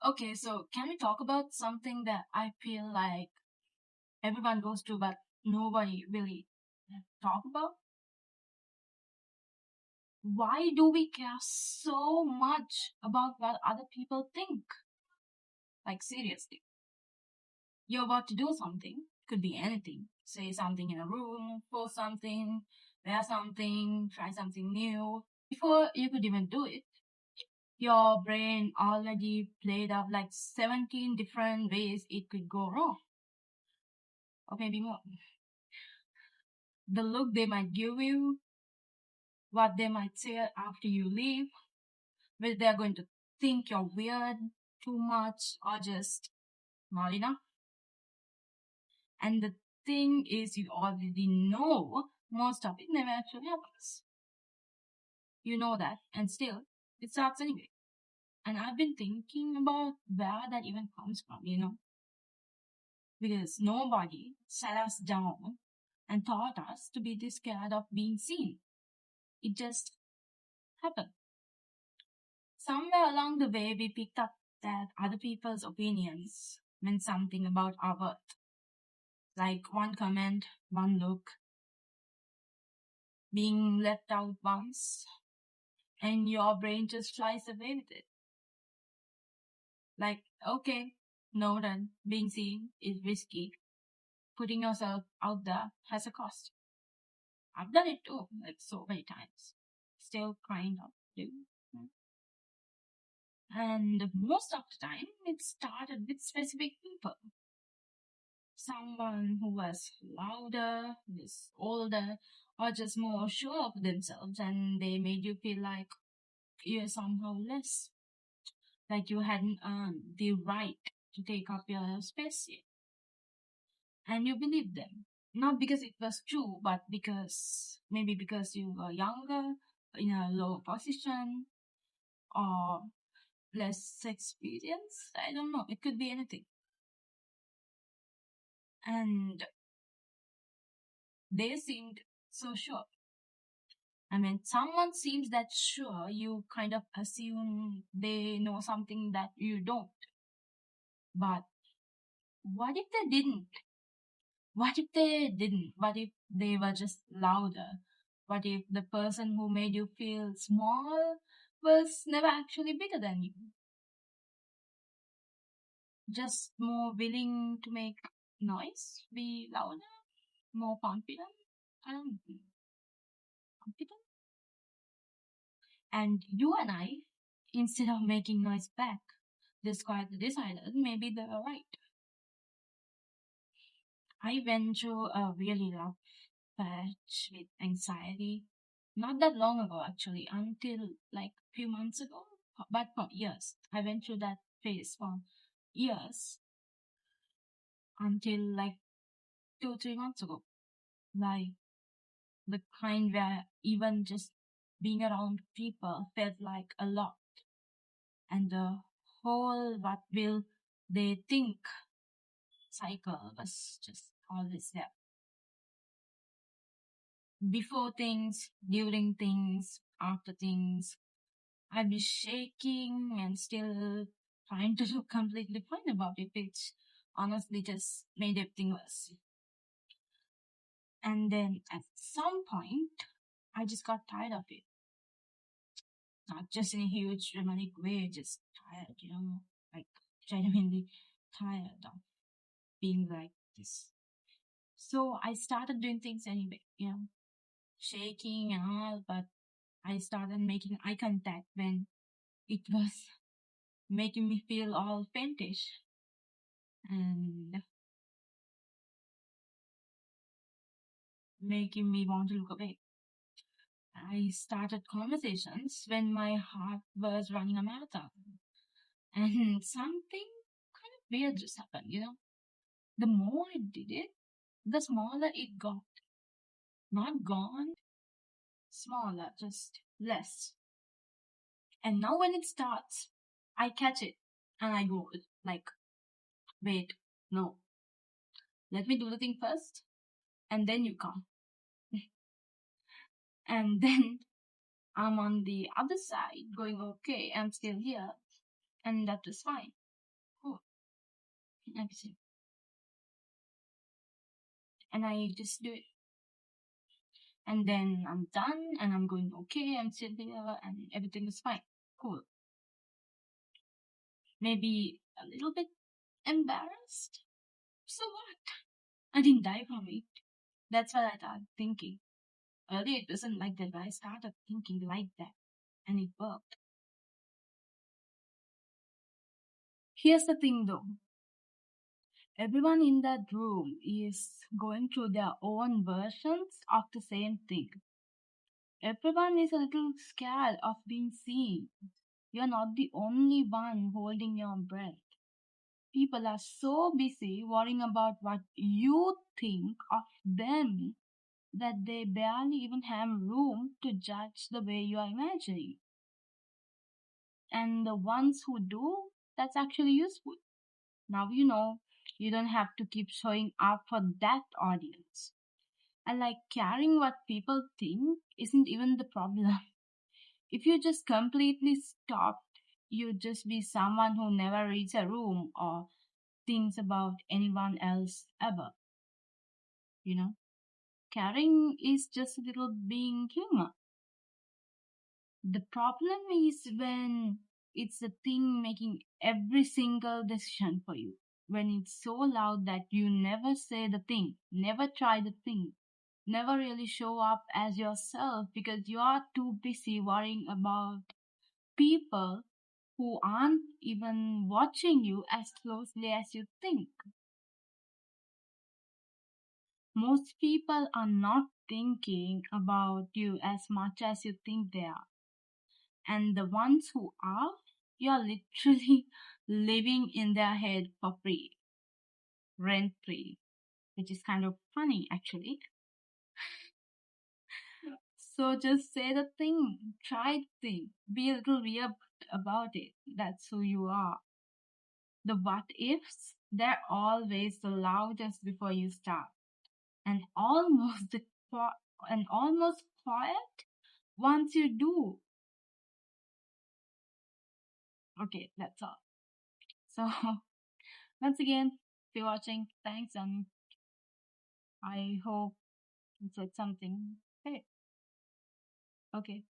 Okay, so can we talk about something that I feel like everyone goes through, but nobody really talk about? Why do we care so much about what other people think? Like, seriously, you're about to do something, could be anything. Say something in a room, post something, wear something, try something new. Before you could even do it, your brain already played out like 17 different ways it could go wrong, or maybe more. The look they might give you, what they might say after you leave, whether they're going to think you're weird, too much, or just not enough. And the thing is, you already know most of it never actually happens. You know that, and still, it starts anyway. And I've been thinking about where that even comes from, because nobody sat us down and taught us to be this scared of being seen. It just happened. Somewhere along the way, we picked up that other people's opinions meant something about our worth. Like one comment, one look, being left out once, and your brain just flies away with it. Like, okay, noted, being seen is risky. Putting yourself out there has a cost. I've done it too, like so many times. Still kind of do. And most of the time, it started with specific people. Someone who was louder, was older, or just more sure of themselves, and they made you feel like you're somehow less, like you hadn't earned the right to take up your space yet. And you believed them. Not because it was true, but maybe because you were younger, in a lower position, or less experience. I don't know. It could be anything. And they seemed so sure. I mean, someone seems that sure, you kind of assume they know something that you don't. But what if they didn't? What if they didn't? What if they were just louder? What if the person who made you feel small was never actually bigger than you? Just more willing to make noise, be louder, more confident? I don't know. Confident? And you and I, instead of making noise back, just quietly decided maybe they were right. I went through a really rough patch with anxiety not that long ago, actually, until like few months ago, but for years. I went through that phase for years until like 2, 3 months ago. Like the kind where even just being around people felt like a lot, and the whole what will they think cycle was just always there. Before things, during things, after things, I'd be shaking and still trying to look completely fine about it, which honestly just made everything worse. And then at some point, I just got tired of it. Not just in a huge dramatic way, just tired, like genuinely tired of being like this. So I started doing things anyway, shaking and all, but I started making eye contact when it was making me feel all faintish and making me want to look away. I started conversations when my heart was running a marathon. And something kind of weird just happened. The more I did it, the smaller it got. Not gone, smaller, just less. And now when it starts, I catch it and I go like, wait, no, let me do the thing first and then you come. And then I'm on the other side going, okay, I'm still here and that is fine. episode. And I just do it. And then I'm done and I'm going, okay, I'm still here and everything is fine. Cool. Maybe a little bit embarrassed. So what? I didn't die from it. That's what I started thinking. Earlier it wasn't like that, but I started thinking like that. And it worked. Here's the thing though. Everyone in that room is going through their own versions of the same thing. Everyone is a little scared of being seen. You're not the only one holding your breath. People are so busy worrying about what you think of them that they barely even have room to judge the way you are imagining. And the ones who do, that's actually useful. Now you know you don't have to keep showing up for that audience. And like caring what people think isn't even the problem. If you just completely stopped, you'd just be someone who never reads a room or thinks about anyone else ever. You know, caring is just a little being human. The problem is when it's the thing making every single decision for you. When it's so loud that you never say the thing, never try the thing, never really show up as yourself because you are too busy worrying about people who aren't even watching you as closely as you think. Most people are not thinking about you as much as you think they are. And the ones who are, you're literally living in their head for free, rent free, which is kind of funny actually. So just say the thing, try the thing, be a little weird about it. That's who you are. The what ifs, they're always the loudest before you start, and almost the and almost quiet once you do. Okay, that's all. So once again, if you're watching, thanks, and I hope you said something. Hey, okay.